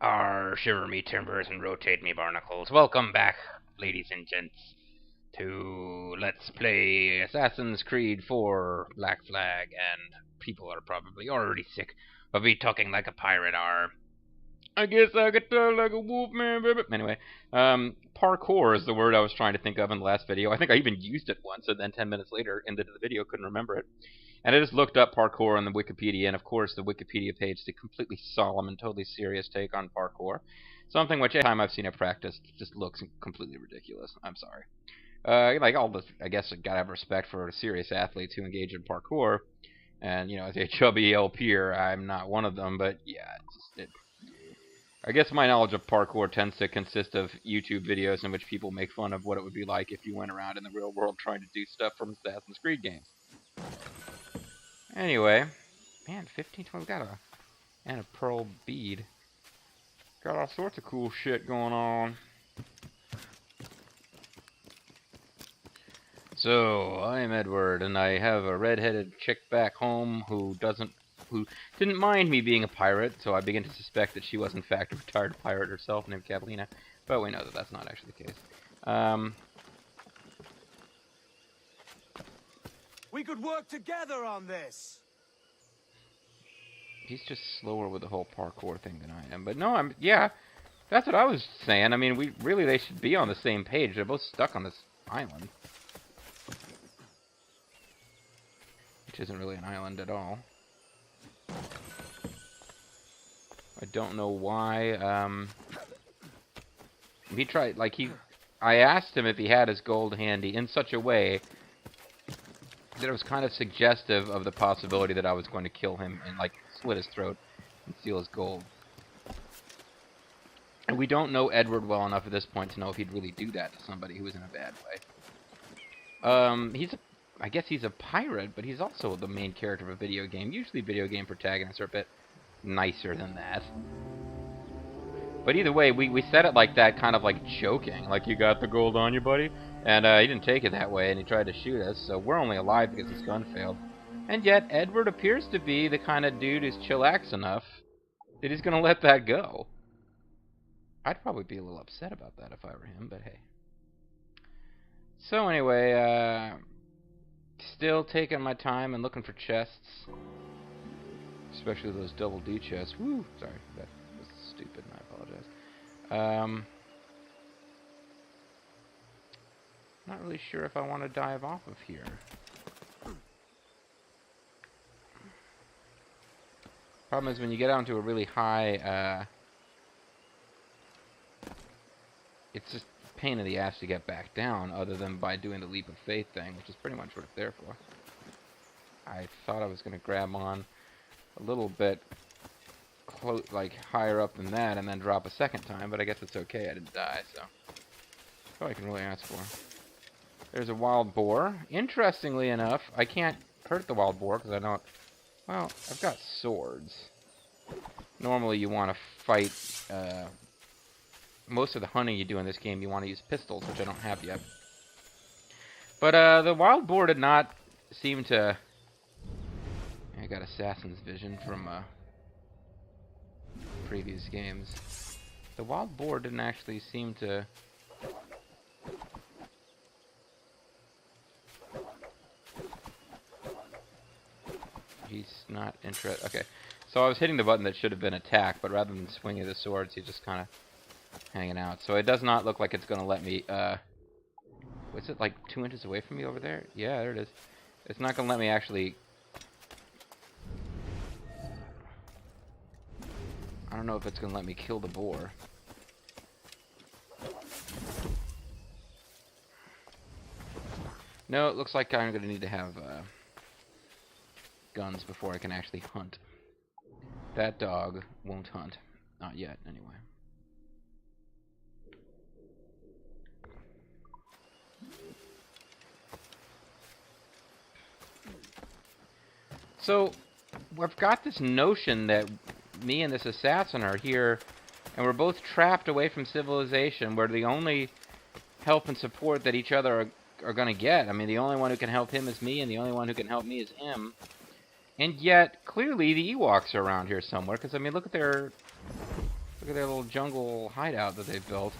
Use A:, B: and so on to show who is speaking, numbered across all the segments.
A: Shiver me timbers and rotate me barnacles. Welcome back, ladies and gents, to Let's Play Assassin's Creed 4 Black Flag, and people are probably already sick of me talking like a pirate are. I guess I could talk like a wolf man, baby. Anyway, parkour is the word I was trying to think of in the last video. I think I even used it once, and then 10 minutes later, into the video, couldn't remember it. And I just looked up parkour on the Wikipedia, and of course the Wikipedia page is a completely solemn and totally serious take on parkour. Something which, every time I've seen it practiced, just looks completely ridiculous. I'm sorry. Like all this, I guess I gotta have respect for serious athletes who engage in parkour. And, as a chubby LPer, I'm not one of them, but yeah, I guess my knowledge of parkour tends to consist of YouTube videos in which people make fun of what it would be like if you went around in the real world trying to do stuff from Assassin's Creed games. Anyway, man, 1520, we got and a pearl bead. Got all sorts of cool shit going on. So, I'm Edward, and I have a red-headed chick back home who didn't mind me being a pirate, so I begin to suspect that she was in fact a retired pirate herself named Catalina, but we know that that's not actually the case.
B: We could work together on this.
A: He's just slower with the whole parkour thing than I am. But no, yeah, that's what I was saying. I mean, they should be on the same page. They're both stuck on this island. Which isn't really an island at all. I don't know why, he tried, I asked him if he had his gold handy in such a way that it was kind of suggestive of the possibility that I was going to kill him and, slit his throat and steal his gold. And we don't know Edward well enough at this point to know if he'd really do that to somebody who was in a bad way. I guess he's a pirate, but he's also the main character of a video game. Usually video game protagonists are a bit nicer than that. But either way, we said it like that, kind of like joking. Like, you got the gold on you, buddy? And he didn't take it that way, and he tried to shoot us, so we're only alive because his gun failed. And yet, Edward appears to be the kind of dude who's chillax enough that he's going to let that go. I'd probably be a little upset about that if I were him, but hey. So anyway, still taking my time and looking for chests. Especially those double D chests. Woo! Sorry, that was stupid and I apologize. Not really sure if I want to dive off of here. Problem is when you get out into a really high, it's just a pain in the ass to get back down, other than by doing the leap of faith thing, which is pretty much what it's there for. I thought I was going to grab on a little bit higher up than that and then drop a second time, but I guess it's okay. I didn't die, so that's all I can really ask for. There's a wild boar. Interestingly enough, I can't hurt the wild boar because I don't... Well, I've got swords. Normally you want to fight... most of the hunting you do in this game, you want to use pistols, which I don't have yet. But the wild boar did not seem to... I got Assassin's Vision from previous games. The wild boar didn't actually seem to... He's not interested. Okay, so I was hitting the button that should have been attack, but rather than swinging the swords, he's just kind of hanging out. So it does not look like it's going to let me... what's it, like 2 inches away from me over there? Yeah, there it is. It's not going to let me actually... I don't know if it's going to let me kill the boar. No, it looks like I'm going to need to have guns before I can actually hunt. That dog won't hunt. Not yet, anyway. So, we've got this notion that me and this assassin are here, and we're both trapped away from civilization, where the only help and support that each other are going to get, I mean, the only one who can help him is me, and the only one who can help me is him. And yet, clearly, the Ewoks are around here somewhere, because, I mean, look at their Look at their little jungle hideout that they've built.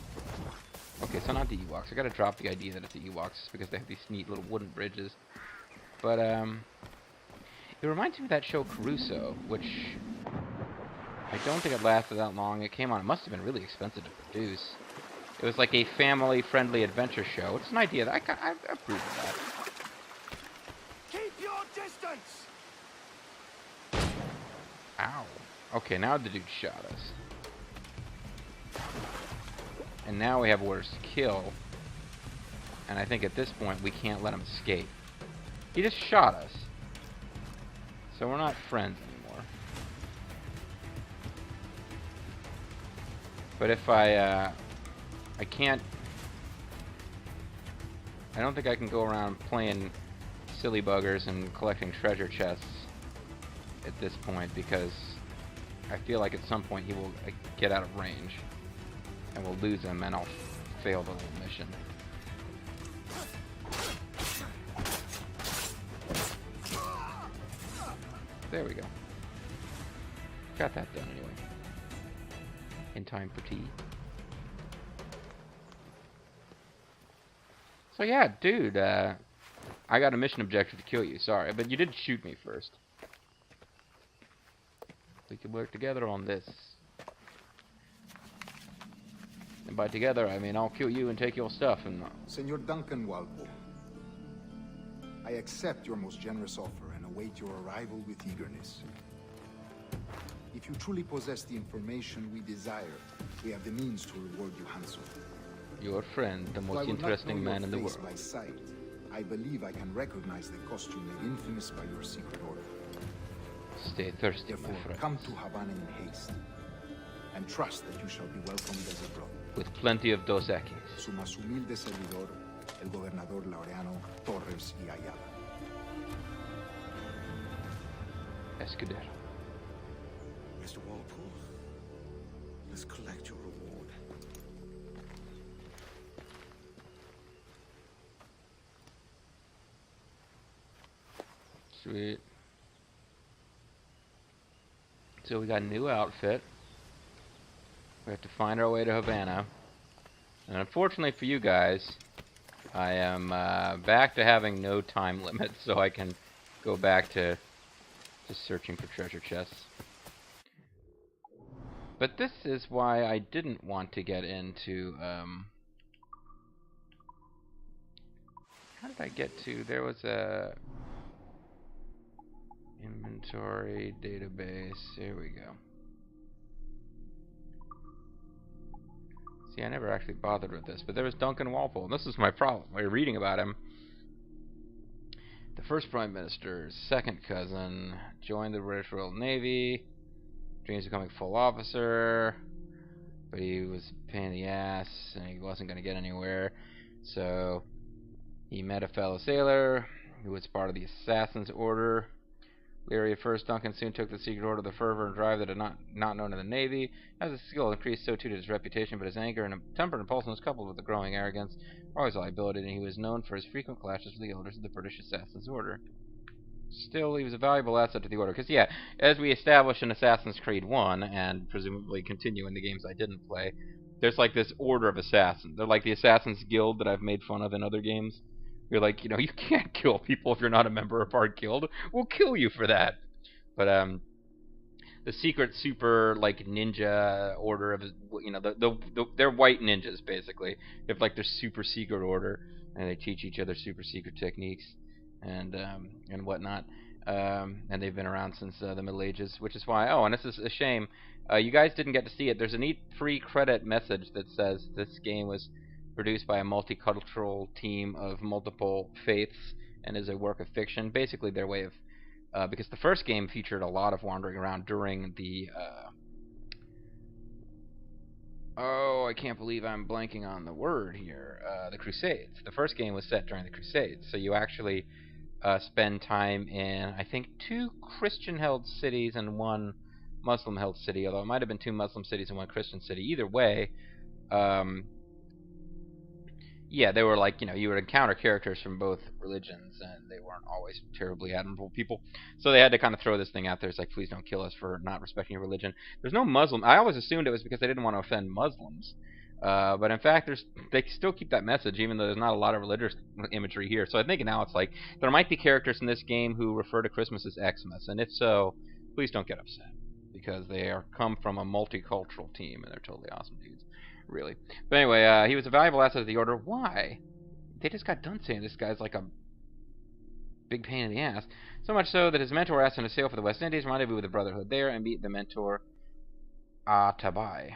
A: Okay, so not the Ewoks. I gotta drop the idea that it's the Ewoks because they have these neat little wooden bridges. But, it reminds me of that show Caruso, which I don't think it lasted that long. It came on. It must have been really expensive to produce. It was like a family-friendly adventure show. It's an idea that I approve of that.
B: Keep your distance!
A: Ow. Okay, now the dude shot us. And now we have orders to kill. And I think at this point we can't let him escape. He just shot us. So we're not friends anymore. But if I can't... I don't think I can go around playing silly buggers and collecting treasure chests at this point, because I feel like at some point he will get out of range. And we'll lose him, and I'll fail the little mission. There we go. Got that done anyway. In time for tea. So yeah, dude, I got a mission objective to kill you, sorry, but you did shoot me first. We could work together on this. And by together, I mean I'll kill you and take your stuff and...
C: Senor Duncan Walpole, I accept your most generous offer and await your arrival with eagerness. If you truly possess the information we desire, we have the means to reward you handsomely.
A: Your friend, the most interesting man in the world.
C: By sight, I believe I can recognize the costume made infamous by your secret order.
A: Stay thirsty,
C: Therefore,
A: my friend.
C: come to Havana in haste, and trust that you shall be welcomed as a brother.
A: With plenty of Dos Equis.
C: Su más humilde servidor, el gobernador Laureano Torres y Ayala.
A: Escudero.
B: Mr. Walpole, let's collect your reward.
A: Sweet. So we got a new outfit. We have to find our way to Havana. And unfortunately for you guys, I am back to having no time limit, so I can go back to just searching for treasure chests. But this is why I didn't want to get into, how did I get to, there was a inventory database, here we go. See, I never actually bothered with this, but there was Duncan Walpole, and this is my problem. We're reading about him. The first Prime Minister's second cousin, joined the British Royal Navy, dreams of becoming full officer, but he was a pain in the ass, and he wasn't going to get anywhere, so he met a fellow sailor who was part of the Assassin's Order. Leery at first, Duncan soon took the secret order, the fervor and drive that had not known in the Navy. As his skill increased, so too did his reputation, but his anger and temper and impulsiveness, coupled with the growing arrogance, were always a liability, and he was known for his frequent clashes with the elders of the British Assassin's Order. Still, he was a valuable asset to the Order, because, yeah, as we established in Assassin's Creed 1, and presumably continue in the games I didn't play, there's like this Order of Assassins. They're like the Assassin's Guild that I've made fun of in other games. You're like, you know, you can't kill people if you're not a member of our guild. We'll kill you for that. But the secret super like ninja order of, you know, they're white ninjas basically. They have like their super secret order, and they teach each other super secret techniques and whatnot. And they've been around since the Middle Ages, which is why. Oh, and this is a shame. You guys didn't get to see it. There's a neat pre-credit message that says this game was produced by a multicultural team of multiple faiths and is a work of fiction. Basically their way of... because the first game featured a lot of wandering around during the... oh, I can't believe I'm blanking on the word here. The Crusades. The first game was set during the Crusades, so you actually spend time in, I think, 2 Christian-held cities and 1 Muslim-held city, although it might have been 2 Muslim cities and 1 Christian city. Either way, Yeah, they were like, you would encounter characters from both religions, and they weren't always terribly admirable people. So they had to kind of throw this thing out there. It's like, please don't kill us for not respecting your religion. There's no Muslim. I always assumed it was because they didn't want to offend Muslims. But in fact, they still keep that message, even though there's not a lot of religious imagery here. So I think now it's like, there might be characters in this game who refer to Christmas as Xmas, and if so, please don't get upset. Because they come from a multicultural team, and they're totally awesome dudes. Really. But anyway, he was a valuable asset of the Order. Why? They just got done saying this guy's like a big pain in the ass. So much so that his mentor asked him to sail for the West Indies, rendezvous with the Brotherhood there, and meet the mentor, Tabai.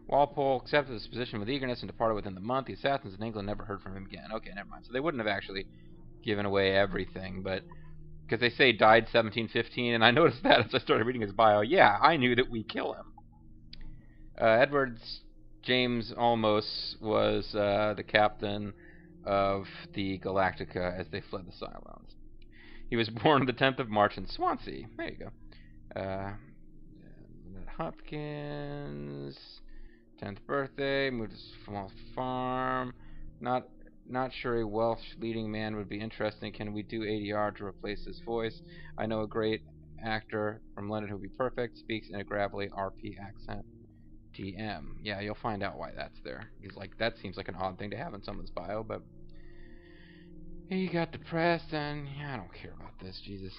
A: Walpole accepted his position with eagerness and departed within the month. The assassins in England never heard from him again. Okay, never mind. So they wouldn't have actually given away everything, but because they say died 1715, and I noticed that as I started reading his bio. Yeah, I knew that we kill him. Edwards James Olmos was the captain of the Galactica as they fled the Cylons. He was born on the 10th of March in Swansea. There you go. Hopkins, 10th birthday, moved to a small farm. Not sure a Welsh leading man would be interesting. Can we do ADR to replace his voice? I know a great actor from London who would be perfect. Speaks in a gravelly RP accent. DM. Yeah, you'll find out why that's there. He's like, that seems like an odd thing to have in someone's bio, but he got depressed, and yeah, I don't care about this, Jesus.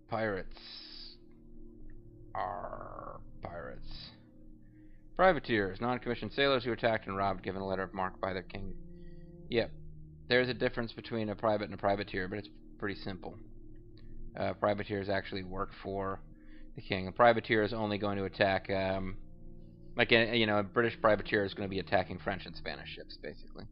A: Pirates are pirates. Privateers, non-commissioned sailors who attacked and robbed, given a letter of marque by their king. Yep, there's a difference between a private and a privateer, but it's pretty simple. Privateers actually work for the king. A privateer is only going to attack, a British privateer is going to be attacking French and Spanish ships, basically.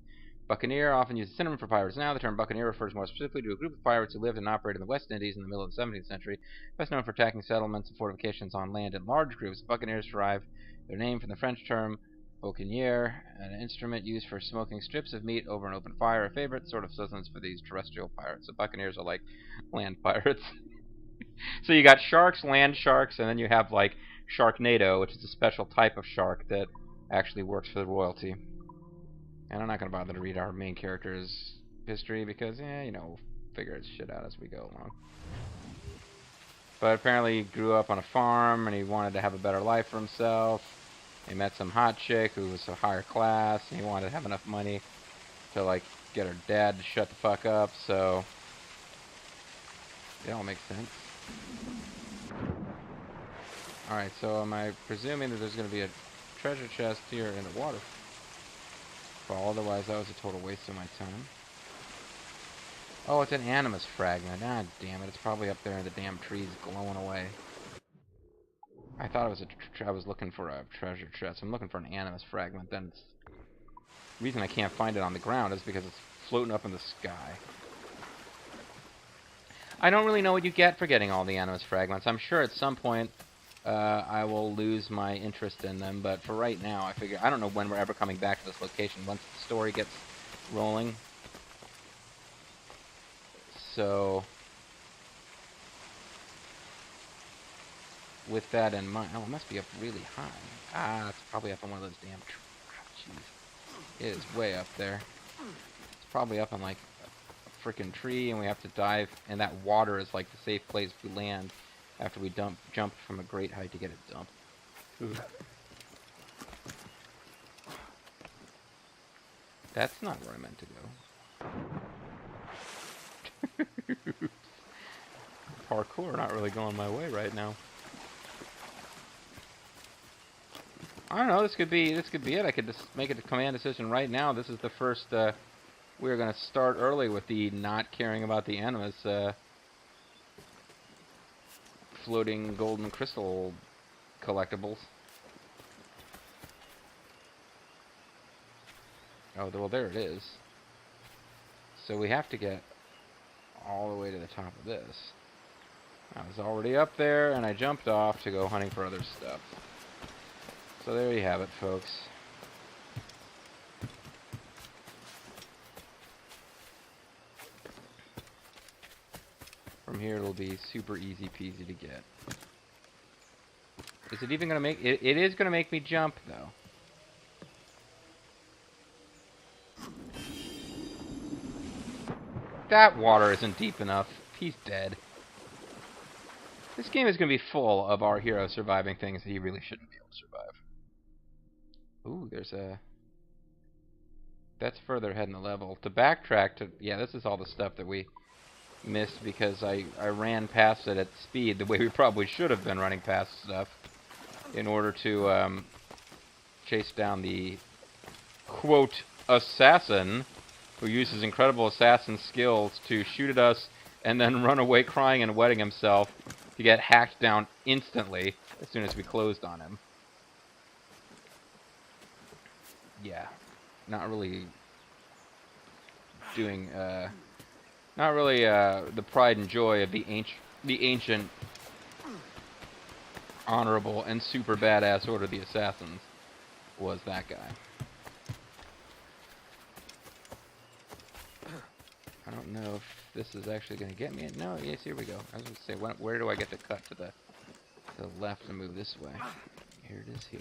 A: Buccaneer, often used as a synonym for pirates now. The term buccaneer refers more specifically to a group of pirates who lived and operated in the West Indies in the middle of the 17th century, best known for attacking settlements and fortifications on land in large groups. Buccaneers derive their name from the French term boucanier, an instrument used for smoking strips of meat over an open fire, a favorite sort of sustenance for these terrestrial pirates. So buccaneers are like land pirates. So you got sharks, land sharks, and then you have like Sharknado, which is a special type of shark that actually works for the royalty. And I'm not going to bother to read our main character's history because, we'll figure his shit out as we go along. But apparently he grew up on a farm and he wanted to have a better life for himself. He met some hot chick who was a higher class, and he wanted to have enough money to, like, get her dad to shut the fuck up, so it all makes sense. Alright, so am I presuming that there's going to be a treasure chest here in the waterfall? Otherwise, that was a total waste of my time. Oh, it's an animus fragment. Ah, damn it. It's probably up there in the damn trees glowing away. I thought it was I was looking for a treasure chest. I'm looking for an animus fragment. Then the reason I can't find it on the ground is because it's floating up in the sky. I don't really know what you get for getting all the animus fragments. I'm sure at some point I will lose my interest in them, but for right now, I don't know when we're ever coming back to this location once the story gets rolling. So, with that in mind, oh, it must be up really high. Ah, it's probably up on one of those damn trees. Oh, jeez. It is way up there. It's probably up on like a freaking tree, and we have to dive, and that water is like the safe place we land after we jump from a great height to get it dumped. Ooh. That's not where I meant to go. Parkour not really going my way right now. I don't know, this could be it. I could just make a command decision right now. This is the first we're gonna start early with the not caring about the animus floating golden crystal collectibles. Oh, well, there it is. So we have to get all the way to the top of this. I was already up there, and I jumped off to go hunting for other stuff. So there you have it, folks. From here, it'll be super easy peasy to get. Is it even gonna make it? It is gonna make me jump though. That water isn't deep enough. He's dead. This game is gonna be full of our hero surviving things that he really shouldn't be able to survive. Ooh, there's a. That's further ahead in the level. To backtrack to, yeah, this is all the stuff that we missed because I ran past it at speed the way we probably should have been running past stuff in order to chase down the quote assassin who uses incredible assassin skills to shoot at us and then run away crying and wetting himself to get hacked down instantly as soon as we closed on him. Yeah, not really doing not really the pride and joy of the ancient honorable and super badass Order of the Assassins was that guy. I don't know if this is actually going to get me. No, yes, here we go. I was going to say, where do I get to cut to the left and move this way? Here it is here.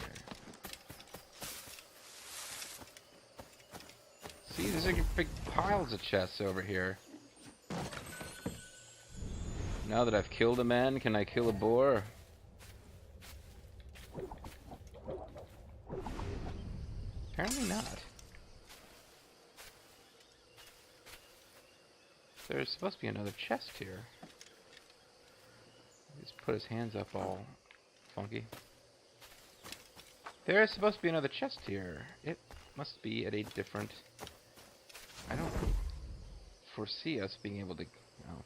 A: See, there's like big piles of chests over here. Now that I've killed a man, can I kill a boar? Apparently not. There's supposed to be another chest here. He's put his hands up all funky. There's supposed to be another chest here. It must be at a different... I don't foresee us being able to... Oh.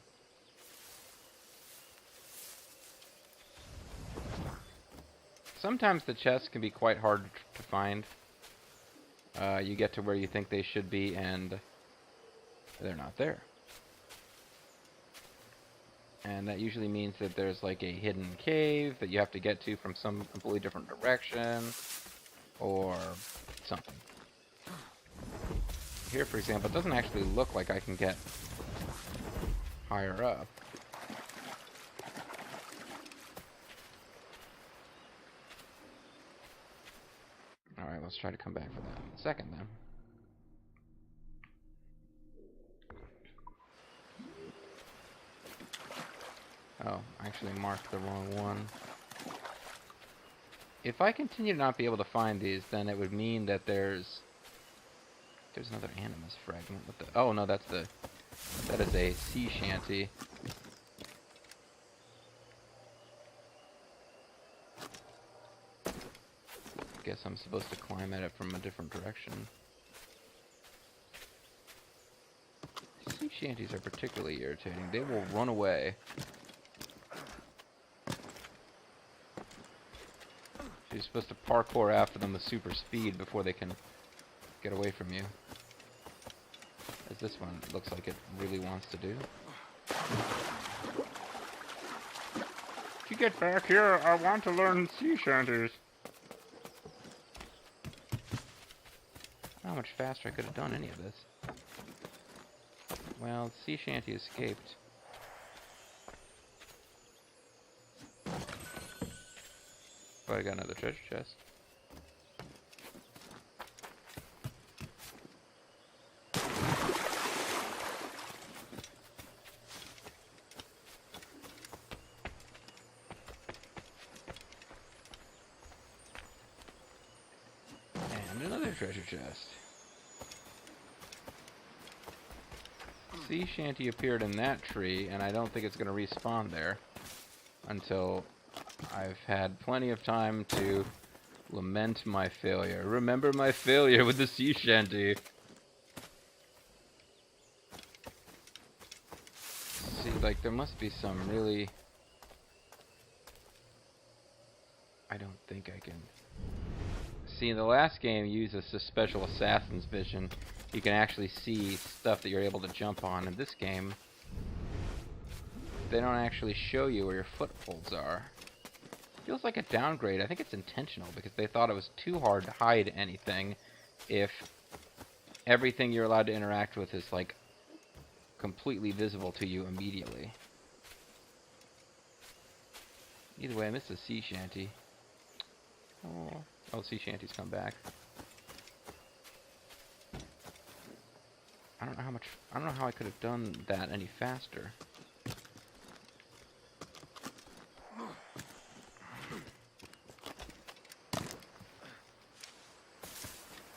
A: Sometimes the chests can be quite hard to find. You get to where you think they should be, and they're not there. And that usually means that there's like a hidden cave that you have to get to from some completely different direction, or something. Here, for example, it doesn't actually look like I can get higher up. Alright, let's try to come back for that in a second then. Oh, I actually marked the wrong one. If I continue to not be able to find these, then it would mean that there's another animus fragment. What the? Oh no, that is a sea shanty. Guess I'm supposed to climb at it from a different direction. Sea shanties are particularly irritating. They will run away. You're supposed to parkour after them with super speed before they can get away from you. As this one looks like it really wants to do. If you get back here, I want to learn sea shanties. I don't know how much faster I could have done any of this. Well, sea shanty escaped. But I got another treasure chest. And another treasure chest. Sea shanty appeared in that tree, and I don't think it's going to respawn there until I've had plenty of time to lament my failure. Remember my failure with the sea shanty. See, like, there must be some really... I don't think I can... See, in the last game, you use a special assassin's vision. You can actually see stuff that you're able to jump on. In this game, they don't actually show you where your footholds are. Feels like a downgrade. I think it's intentional because they thought it was too hard to hide anything if everything you're allowed to interact with is like completely visible to you immediately. Either way, I missed a sea shanty. Oh, sea shanties come back. I don't know how I could have done that any faster.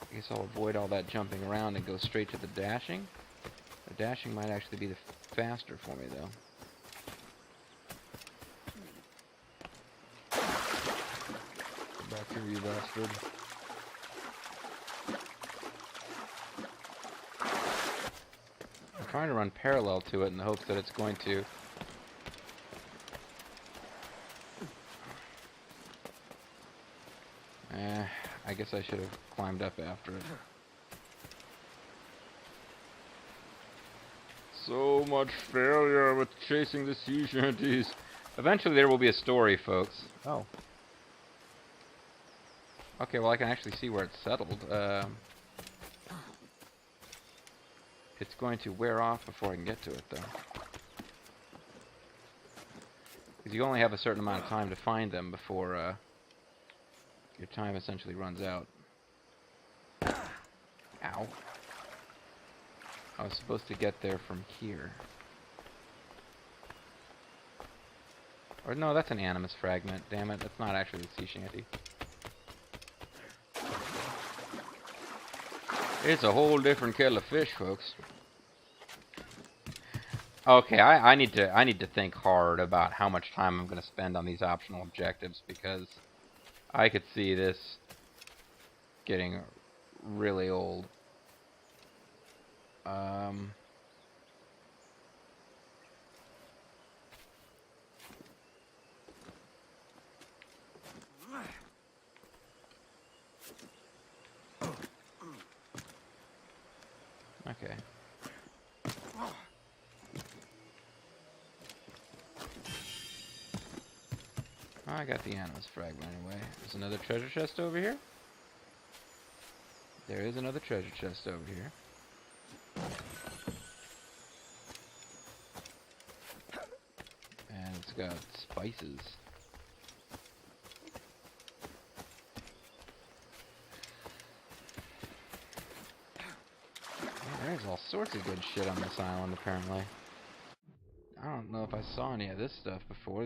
A: I guess I'll avoid all that jumping around and go straight to the dashing. The dashing might actually be the faster for me, though. Come back here, you bastard. I'm trying to run parallel to it in the hopes that it's going to... I guess I should have climbed up after it. So much failure with chasing the sea shanties. Eventually there will be a story, folks. Oh. Okay, well I can actually see where it's settled. It's going to wear off before I can get to it, though. Because you only have a certain amount of time to find them before your time essentially runs out. Ow. I was supposed to get there from here. Or no, that's an animus fragment. Damn it, that's not actually the sea shanty. It's a whole different kettle of fish, folks. Okay, I need to think hard about how much time I'm going to spend on these optional objectives, because I could see this getting really old. Okay. I got the animus fragment anyway. There's another treasure chest over here. There is another treasure chest over here. And it's got spices. Yeah, there's all sorts of good shit on this island, apparently. I don't know if I saw any of this stuff before.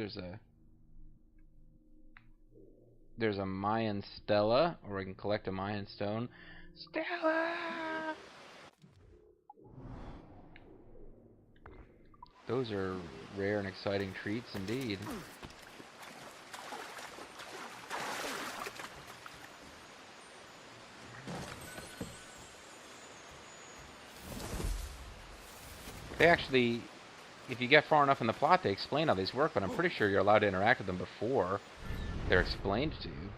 A: There's a Mayan stela, or I can collect a Mayan stone. Stella! Those are rare and exciting treats indeed. They actually, if you get far enough in the plot, they explain how these work, but I'm pretty sure you're allowed to interact with them before they're explained to you.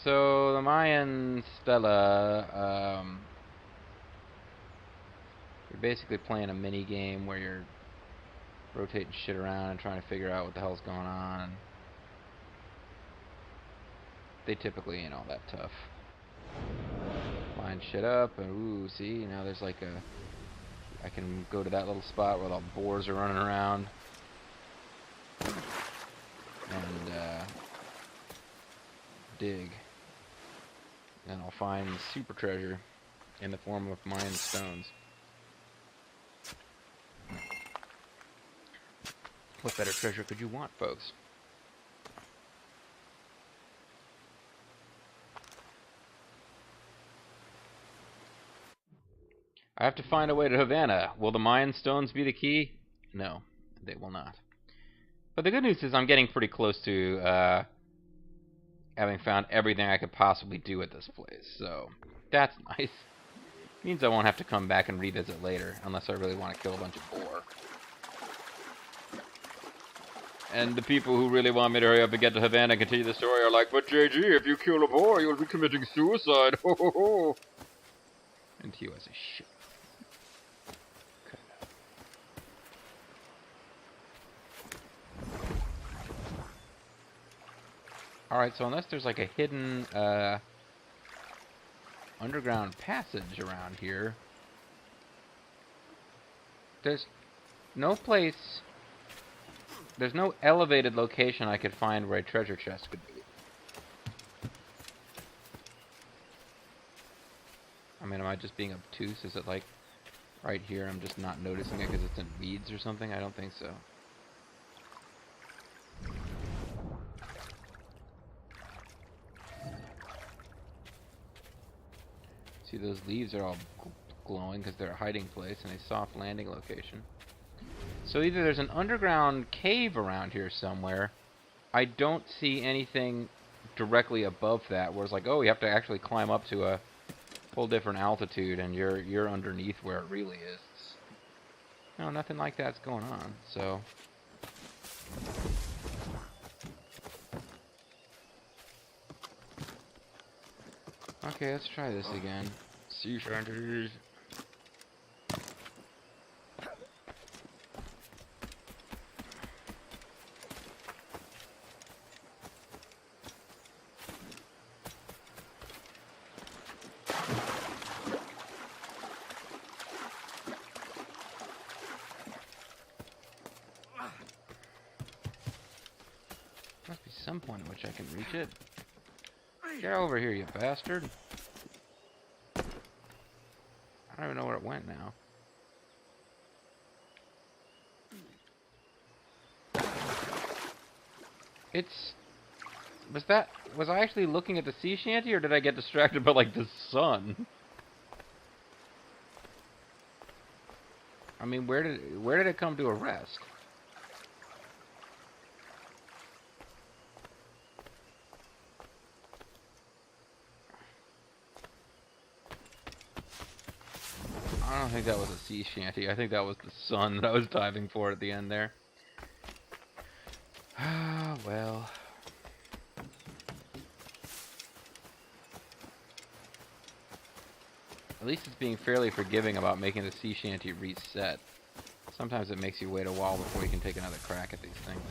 A: So, the Mayan stela, you're basically playing a mini game where you're rotating shit around and trying to figure out what the hell's going on. They typically ain't all that tough. Line shit up, and ooh, see, now there's like a... I can go to that little spot where the boars are running around. And, dig. And I'll find super treasure in the form of Mayan stones. What better treasure could you want, folks? I have to find a way to Havana. Will the Mayan stones be the key? No, they will not. But the good news is I'm getting pretty close to having found everything I could possibly do at this place. So that's nice. Means I won't have to come back and revisit later, unless I really want to kill a bunch of boar. And the people who really want me to hurry up and get to Havana and continue the story are like, but JG, if you kill a boar, you'll be committing suicide. Ho ho ho. And he was a shit. Alright, so unless there's like a hidden underground passage around here, there's no place, there's no elevated location I could find where a treasure chest could be. mean, am I just being obtuse? Is it like right here I'm just not noticing it because it's in weeds or something? I don't think so. See, those leaves are all glowing because they're a hiding place and a soft landing location. So either there's an underground cave around here somewhere. I don't see anything directly above that where it's like, oh, you have to actually climb up to a whole different altitude and you're underneath where it really is. No, nothing like that's going on. So okay, let's try this again. Sea shanties. Must be some point at which I can reach it. Get over here, you bastard. I don't even know where it went now. It's... Was I actually looking at the sea shanty, or did I get distracted by, like, the sun? I mean, where did it come to a rest? I don't think that was a sea shanty. I think that was the sun that I was diving for at the end there. Ah, well. At least it's being fairly forgiving about making the sea shanty reset. Sometimes it makes you wait a while before you can take another crack at these things.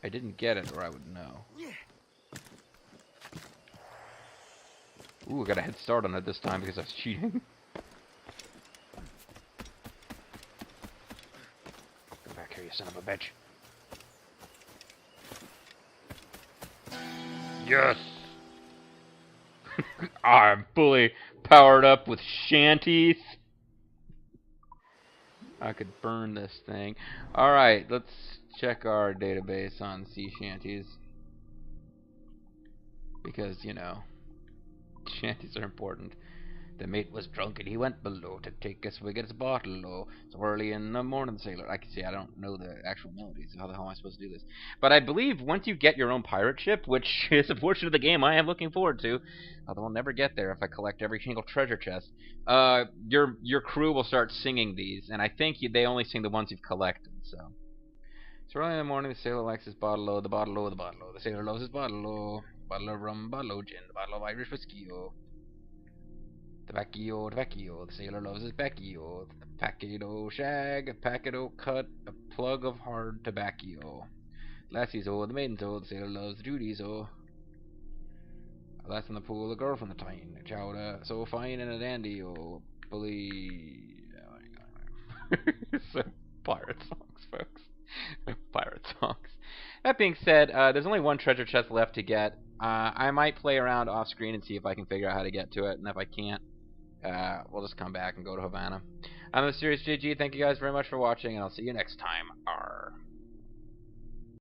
A: I didn't get it, or I would know. Ooh, I got a head start on it this time because I was cheating. Go back here, you son of a bitch. Yes! I'm fully powered up with shanties. I could burn this thing. Alright, let's check our database on sea shanties. Because, you know, shanties are important. The mate was drunk and he went below to take a swig at his bottle. Oh, so early in the morning, sailor. I can see I don't know the actual melodies. How the hell am I supposed to do this? But I believe once you get your own pirate ship, which is a portion of the game I am looking forward to, although I'll never get there if I collect every single treasure chest, your crew will start singing these, and I think they only sing the ones you've collected. So early in the morning, the sailor likes his bottle o, the bottle o, the bottle o. The sailor loves his bottle o, bottle of rum, bottle of gin, the bottle of Irish whiskey o. Tobacco, tobacco, the sailor loves his baccio. The packet o shag, a packet o cut, a plug of hard tobacco. Lassies o, the maidens o, the sailor loves the duties o. A lass in the pool, a girl from the tyne, a chowder so fine and a dandy o. Bully. So, pirate songs, folks. Pirate songs. That being said, there's only one treasure chest left to get. I might play around off screen and see if I can figure out how to get to it, and if I can't, we'll just come back and go to Havana. I'm the Mysterious JG. Thank you guys very much for watching, and I'll see you next time. Arr.